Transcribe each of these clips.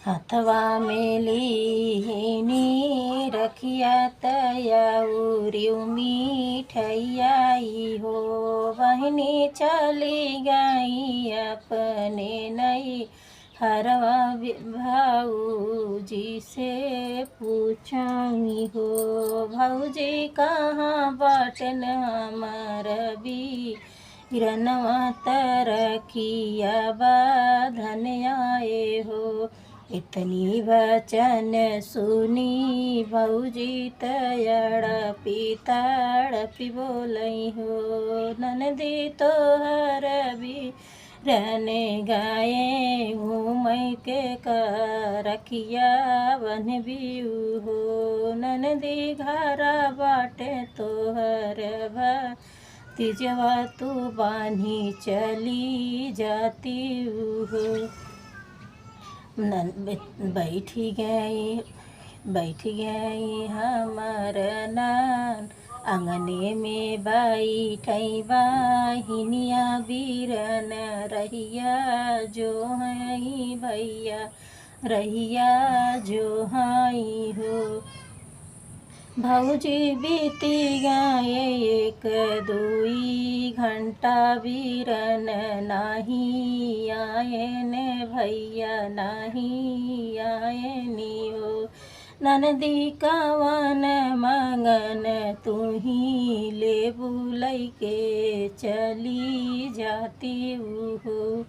हथवा में लीनी रखिया तयउरियु मिठैयाई हो। बहनी चली गई अपने नई हरवा भाऊजी से पूछाई हो। भाऊजी कहाँ बाटन हमर बीरनवा तरखिया बाधन आए हो। इतनी वचन सुनी भौजी तड़पी तड़पी बोलई हो। ननदी तोहर बीरन गाये घूम के करखिया बन बियू हो। ननदी घर बाटे तोहर भतीजवा तू बानी चली जाती हो। बैठ गई हमर नान अंगने में बैठई बहिनिया बीरन रहिया जो हई भैया रहिया जो हई हो। भौजी बीती गए एक दुई घंटा बीरन नाही आयन भैया नाही आयनी हो। ननदी कवन मंगन तुही ले बुलई के चली जाती हो।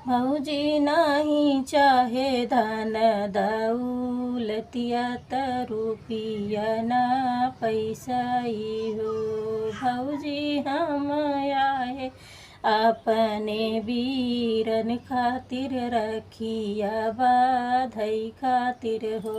भौजी नहीं चाहे धन दौलतिया रुपिया ना पैसाई हो। भौजी हम आए अपने बीरन खातिर रखिया बाधई खातिर हो।